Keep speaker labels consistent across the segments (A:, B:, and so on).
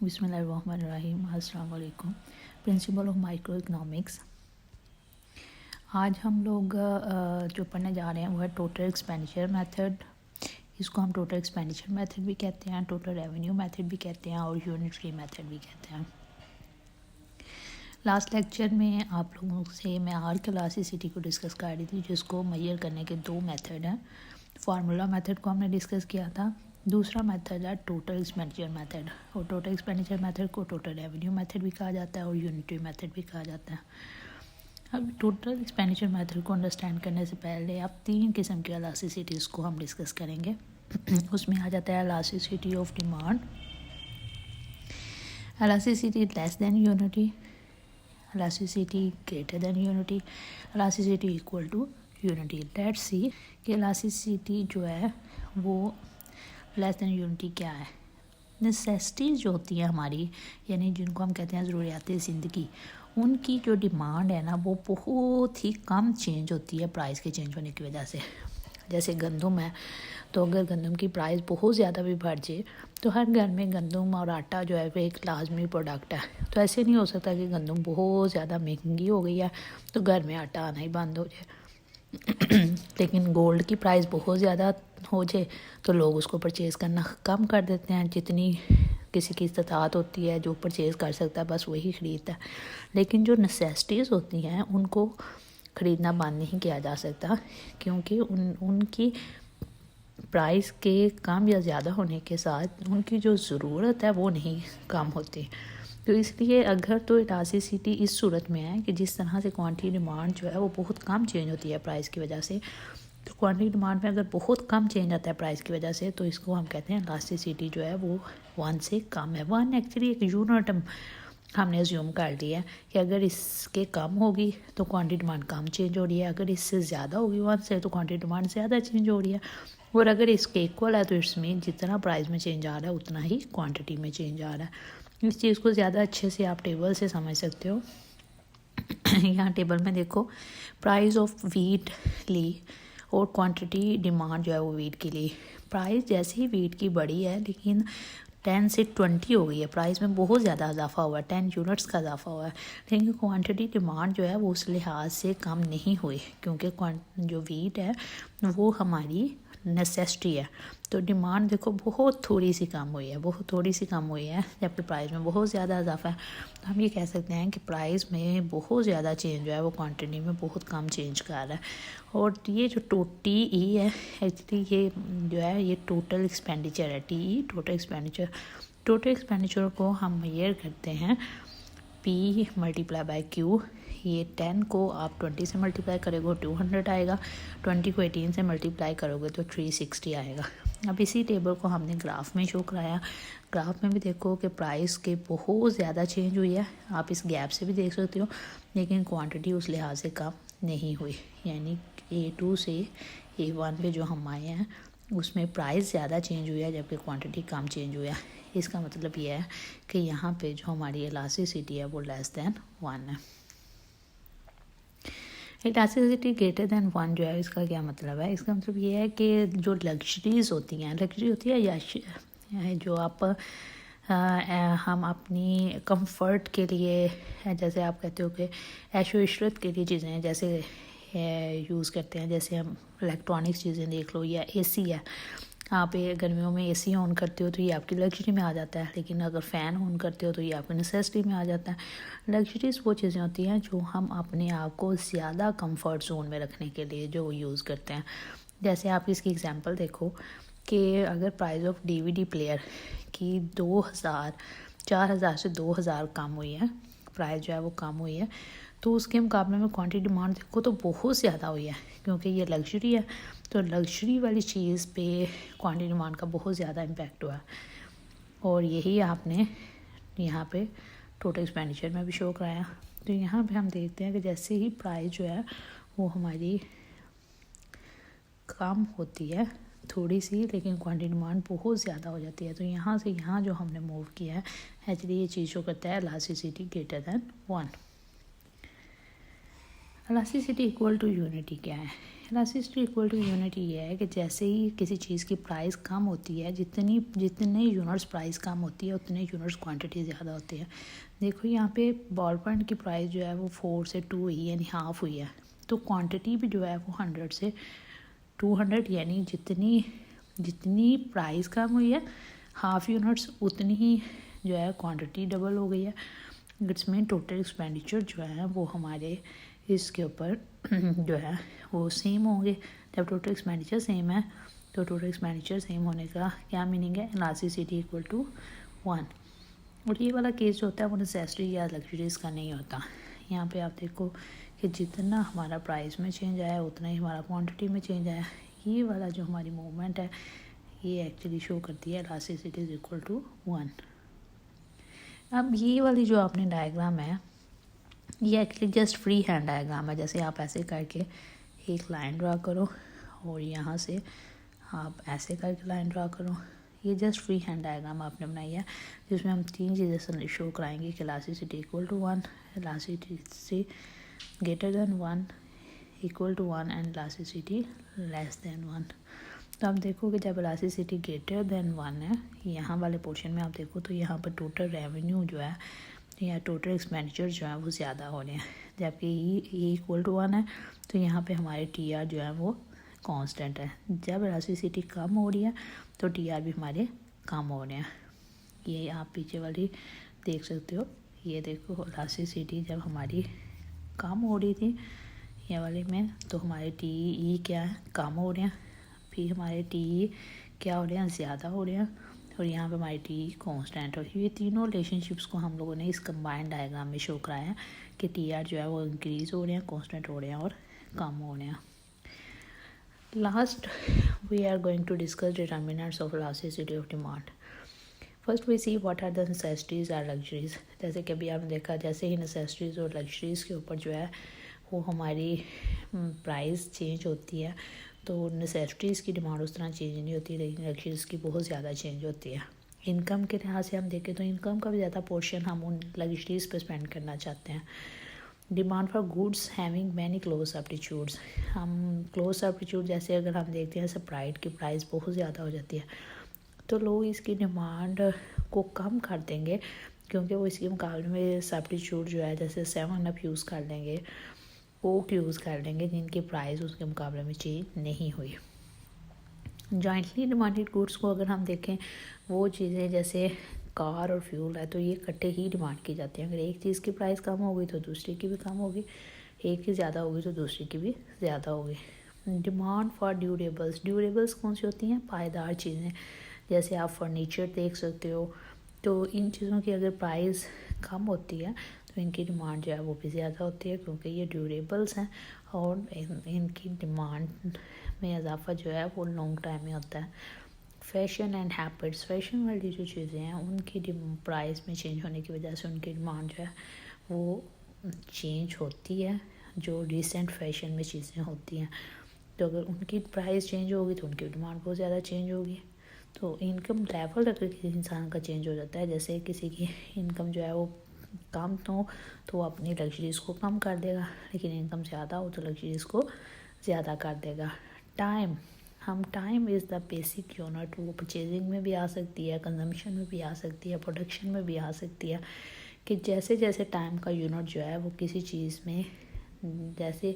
A: बिस्मिल्लाहिर्रहमानिर्रहीम। अस्सलाम वालेकुम। Principle of micro economics. आज हम लोग जो पढ़ने जा रहे हैं वो है टोटल एक्सपेंडिचर मेथड। इसको हम टोटल एक्सपेंडिचर मेथड भी कहते हैं, टोटल रेवेन्यू मेथड भी कहते हैं और यूनिटरी मेथड भी कहते हैं। लास्ट लेक्चर में आप लोगों से मैं आर के इलास्टिसिटी को डिस्कस कर रही थी, जिसको मेजर करने के दो मेथड हैं। फार्मूला मेथड को हमने डिस्कस किया था, दूसरा मेथड है टोटल एक्सपेंडिचर मेथड। और टोटल एक्सपेंडिचर मेथड को टोटल रेवेन्यू मेथड भी कहा जाता है और यूनिटरी मेथड भी कहा जाता है। अब टोटल एक्सपेंडिचर मेथड को अंडरस्टैंड करने से पहले आप तीन किस्म की इलास्टिसिटीज़ को हम डिस्कस करेंगे। उसमें आ जाता है elasticity of demand, elasticity less than unity, elasticity greater than unity, elasticity equal to unity. Let's see कि इलास्टिसिटी जो है वो लेस देन यूनिटी क्या है। नेसेसिटीज़ जो होती है हमारी, यानी जिनको हम कहते हैं ज़रूरियात ज़िंदगी, उनकी जो डिमांड है ना वो बहुत ही कम चेंज होती है प्राइस के चेंज होने की वजह से। जैसे गंदम है, तो अगर गंदम की प्राइस बहुत ज़्यादा भी बढ़ जाए तो हर घर में गंदम और आटा जो है वो एक लाजमी प्रोडक्ट है। तो ऐसे नहीं हो सकता कि गंदम बहुत ज़्यादा महंगी हो गई है तो घर में आटा आना ही बंद हो जाए। लेकिन गोल्ड की प्राइस बहुत ज़्यादा हो जाए तो लोग उसको परचेज़ करना कम कर देते हैं। जितनी किसी की इस्तात होती है, जो परचेज़ कर सकता है बस वही ख़रीदता है। लेकिन जो नेसेसिटीज़ होती हैं उनको ख़रीदना बंद नहीं किया जा सकता, क्योंकि उनकी प्राइस के कम या ज़्यादा होने के साथ उनकी जो ज़रूरत है वो नहीं कम होती। तो इसलिए अगर तो इलास्टिसिटी इस सूरत में है कि जिस तरह से क्वांटिटी डिमांड जो है वो बहुत कम चेंज होती है प्राइस की वजह से, तो क्वांटिटी डिमांड में अगर बहुत कम चेंज आता है प्राइस की वजह से तो इसको हम कहते हैं इलास्टिसिटी जो है वो 1 से कम है। 1 एक्चुअली एक यूनिट हमने अज्यूम कर लिया है कि अगर इसके कम होगी तो क्वांटिटी डिमांड कम चेंज हो रही है, अगर इससे ज़्यादा होगी 1 से तो क्वांटिटी डिमांड ज़्यादा चेंज हो रही है, और अगर इसके इक्वल है तो इसमें जितना प्राइस में चेंज आ रहा है उतना ही क्वांटिटी में चेंज आ रहा है। इस चीज़ को ज़्यादा अच्छे से आप टेबल से समझ सकते हो। यहाँ टेबल में देखो, प्राइस ऑफ वीट ली और क्वांटिटी डिमांड जो है वो वीट के लिए। प्राइस जैसे ही वीट की बढ़ी है, लेकिन 10 से 20 हो गई है, प्राइस में बहुत ज़्यादा इजाफा हुआ है, 10 यूनिट्स का इजाफा हुआ है, लेकिन क्वांटिटी डिमांड जो है वो उस लिहाज से कम नहीं हुई, क्योंकि जो वीट है वो हमारी नेसेसिटी है। तो डिमांड देखो बहुत थोड़ी सी कम हुई है, बहुत थोड़ी सी कम हुई है, जबकि प्राइस में बहुत ज़्यादा इजाफा है। तो हम ये कह सकते हैं कि प्राइस में बहुत ज़्यादा चेंज जो है वो क्वांटिटी में बहुत कम चेंज कर रहा है। और ये जो TE है, एक्चुअली ये जो है ये टोटल एक्सपेंडिचर है। TE total expenditure. Total expenditure को हम मेजर करते हैं P × Q। ये 10 को आप 20 से मल्टीप्लाई करोगे 200 आएगा, 20 को 18 से मल्टीप्लाई करोगे तो 360 आएगा। अब इसी टेबल को हमने ग्राफ में शो कराया। ग्राफ में भी देखो कि प्राइस के बहुत ज़्यादा चेंज हुई है, आप इस गैप से भी देख सकते हो, लेकिन क्वांटिटी उस लिहाज से कम नहीं हुई। यानी A2 से A1 पे जो हम आए हैं उसमें प्राइस ज़्यादा चेंज हुई है जबकि क्वांटिटी कम चेंज हुई है। इसका मतलब ये है कि यहाँ पे जो हमारी इलास्टिसिटी है वो लेस देन 1 है। इलास्टिसिटी ग्रेटर देन 1 जो है, इसका क्या मतलब है? इसका मतलब ये है कि जो लग्जरीज़ होती हैं, लग्जरी होती है या जो आप हम अपनी कंफर्ट के लिए, जैसे आप कहते हो कि ऐशो इशरत के लिए चीज़ें जैसे यूज़ करते हैं, जैसे हम इलेक्ट्रॉनिक्स चीज़ें देख लो या AC है, आप गर्मियों में AC ऑन करते हो तो ये आपकी लग्जरी में आ जाता है, लेकिन अगर फ़ैन ऑन करते हो तो ये आपकी नेसेसिटी में आ जाता है। लग्जरीज़ वो चीज़ें होती हैं जो हम अपने आप को ज़्यादा कंफर्ट जोन में रखने के लिए जो यूज़ करते हैं। जैसे आप इसकी एग्जांपल देखो कि अगर प्राइस ऑफ DVD प्लेयर की 4,000 से 2,000 कम हुई है, प्राइस जो है वो कम हुई है, तो उसके मुकाबले में क्वांटिटी डिमांड देखो तो बहुत ज़्यादा हुई है, क्योंकि ये लग्जरी है। तो लग्जरी वाली चीज़ पे क्वांटिटी डिमांड का बहुत ज़्यादा इम्पैक्ट हुआ है, और यही आपने यहाँ पे टोटल एक्सपेंडिचर में भी शो कराया। तो यहाँ पे हम देखते हैं कि जैसे ही प्राइस जो है वो हमारी कम होती है थोड़ी सी, लेकिन क्वांटिटी डिमांड बहुत ज़्यादा हो जाती है। तो यहाँ से यहाँ जो हमने मूव किया है, एक्चुअली ये चीज़ शो करता है elasticity greater than 1। Elasticity equal to unity क्या है? इलास्टिसिटी इक्वल टू यूनिटी ये है कि जैसे ही किसी चीज़ की प्राइस कम होती है, जितने यूनिट्स प्राइस कम होती है उतने यूनिट्स क्वांटिटी ज़्यादा होती है। देखो यहाँ पे बॉल पॉइंट की प्राइस जो है वो 4 से 2 हुई यानी हाफ़ हुई है, तो क्वांटिटी भी जो है वो 100 से 200 यानी जितनी प्राइस कम हुई है हाफ यूनिट्स उतनी ही जो है क्वांटिटी डबल हो गई है। इट्स मीन टोटल एक्सपेंडिचर जो है वो हमारे इसके ऊपर जो है वो सेम होंगे। जब टोटल एक्सपेंडिचर सेम है तो टोटल एक्सपेंडिचर सेम होने का क्या मीनिंग है? Elasticity equal to 1। और ये वाला केस जो होता है वो नेसेसरी या लग्जरीज का नहीं होता। यहाँ पे आप देखो कि जितना हमारा प्राइस में चेंज आया उतना ही हमारा क्वांटिटी में चेंज आया। ये वाला जो हमारी मूवमेंट है ये एक्चुअली शो करती है इलास्टिसिटी इज इक्वल टू 1। अब ये वाली जो आपने डायग्राम है ये actually just free hand diagram है। जैसे आप ऐसे करके एक लाइन ड्रा करो और यहाँ से आप ऐसे करके लाइन ड्रा करो। ये जस्ट फ्री हैंड डायग्राम आपने बनाई है जिसमें हम 3 चीज़ें शो कराएंगे कि elasticity equal to 1, elasticity greater than 1, equal to 1 and elasticity less than 1। तो आप देखो कि जब इलास्टिसिटी ग्रेटर देन 1 है यहाँ वाले पोर्शन में आप देखो तो यहाँ पर टोटल रेवेन्यू जो है या टोटल एक्सपेंडिचर जो है वो ज़्यादा हो रहे हैं। जबकि ये इक्वल टू 1 है तो यहाँ पे हमारे टीआर जो है वो कांस्टेंट है। जब इलास्टिसिटी कम हो रही है तो टीआर भी हमारे कम हो रहे हैं। ये आप पीछे वाली देख सकते हो। ये देखो इलास्टिसिटी जब हमारी कम हो रही थी ये वाले में तो हमारे टी क्या है? कम हो रहे हैं। फिर हमारे टी क्या हो रहे हैं? ज़्यादा हो रहे हैं। और यहाँ पे हमारी टी कांस्टेंट हो। ये तीनों रिलेशनशिप्स को हम लोगों ने इस कंबाइंड डायग्राम में शो कराया है कि टीआर जो है वो इंक्रीज़ हो रहे हैं, कांस्टेंट हो रहे हैं और कम हो रहे हैं। Last we are going to discuss determinants of elasticity of demand. First we see what are the necessities are luxuries. जैसे कि अभी आपने देखा जैसे ही नेसेसिटीज़ और लग्जरीज़ के ऊपर जो है वो हमारी प्राइस चेंज होती है तो नेसेसिटीज़ की डिमांड उस तरह चेंज नहीं होती, लेकिन लग्जरीज़ की बहुत ज़्यादा चेंज होती है। इनकम के लिहाज से हम देखें तो इनकम का भी ज़्यादा पोर्शन हम उन लग्जरीज़ पर स्पेंड करना चाहते हैं। Demand for goods having many close substitutes. हम क्लोज सब्स्टिट्यूट जैसे अगर हम देखते हैं स्प्राइट की प्राइस बहुत ज़्यादा हो जाती है तो लोग इसकी डिमांड को कम कर देंगे क्योंकि वो इसके मुकाबले में सब्स्टिट्यूट जो है जैसे 7 यूज़ कर लेंगे, कोक यूज़ कर लेंगे जिनकी प्राइस उसके मुकाबले में चेंज नहीं हुई। जॉइंटली डिमांडेड गुड्स को अगर हम देखें वो चीज़ें जैसे कार और फ्यूल है तो ये इकट्ठे ही डिमांड की जाती है। अगर एक चीज़ की प्राइस कम होगी तो दूसरी की भी कम होगी, एक की ज़्यादा होगी तो दूसरी की भी ज़्यादा होगी। Demand for durables. ड्यूरेबल्स कौन सी होती हैं? पायदार चीज़ें। जैसे आप फर्नीचर देख सकते हो तो इन चीज़ों की अगर प्राइस कम होती है तो इनकी डिमांड जो है वो भी ज़्यादा होती है क्योंकि ये ड्यूरेबल्स हैं और इनकी डिमांड में इजाफा जो है वो लॉन्ग टाइम में होता है। Fashion and habits. फैशन वाली जो चीज़ें हैं उनकी प्राइस में चेंज होने की वजह से उनकी डिमांड जो है वो चेंज होती है। जो रिसेंट फैशन में चीज़ें होती हैं तो अगर उनकी प्राइस चेंज होगी तो उनकी डिमांड बहुत ज़्यादा चेंज होगी। तो इनकम लेवल अगर किसी इंसान का चेंज हो जाता है, जैसे किसी की इनकम जो है वो कम तो वो अपनी लग्जरीज़ को कम कर देगा, लेकिन इनकम ज़्यादा हो तो लग्जरीज़ को ज़्यादा कर देगा। Time is the basic unit. वो परचेजिंग में भी आ सकती है, कंजम्पशन में भी आ सकती है, प्रोडक्शन में भी आ सकती है कि जैसे जैसे टाइम का यूनिट जो है वो किसी चीज़ में, जैसे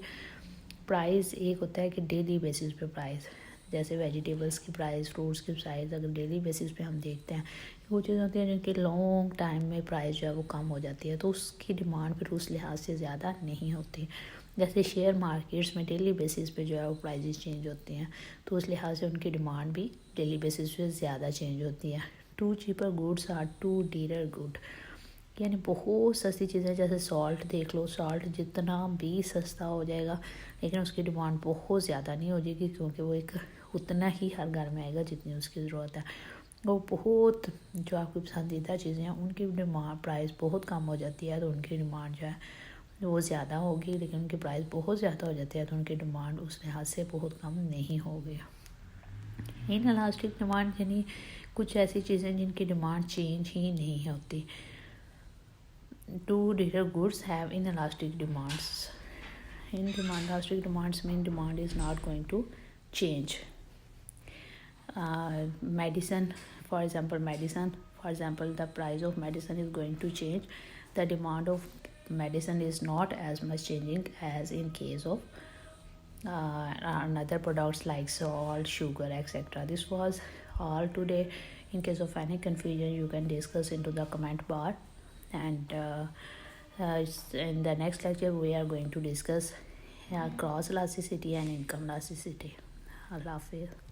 A: प्राइस एक होता है कि डेली बेसिस पे प्राइस, जैसे वेजिटेबल्स की प्राइस, फ्रूट्स की प्राइस अगर डेली बेसिस पे हम देखते हैं वो चीज़ होती है जिनकी लॉन्ग टाइम में प्राइस जो है वो कम हो जाती है तो उसकी डिमांड फिर उस लिहाज से ज़्यादा नहीं होती। जैसे शेयर मार्केट्स में डेली बेसिस पे जो है वो प्राइजेस चेंज होती हैं तो उस लिहाज से उनकी डिमांड भी डेली बेसिस पे ज़्यादा चेंज होती है। 2 cheaper goods are 2 dear good. यानी बहुत सस्ती चीज़ें जैसे सॉल्ट देख लो, सॉल्ट जितना भी सस्ता हो जाएगा लेकिन उसकी डिमांड बहुत ज़्यादा नहीं हो जाएगी क्योंकि वो एक उतना ही हर घर में आएगा जितनी उसकी ज़रूरत है। वो बहुत जो आपकी पसंदीदा चीज़ें हैं उनकी डिमांड प्राइस बहुत कम हो जाती है तो उनकी डिमांड जो है वो ज़्यादा होगी, लेकिन उनकी प्राइस बहुत ज़्यादा हो जाती है तो उनकी डिमांड उस लिहाज से बहुत कम नहीं होगी। इन इलास्टिक डिमांड यानी कुछ ऐसी चीज़ें जिनकी डिमांड चेंज ही नहीं होती। 2 dear goods have inelastic demands. in demand, elastic demands mean demand is not going to change. Medicine, for example, the price of medicine is going to change. The demand of medicine is not as much changing as in case of another products like salt, sugar, etc. This was all today. In case of any confusion, you can discuss into the comment bar, and in the next lecture we are going to discuss cross elasticity and income elasticity. Allah Hafiz.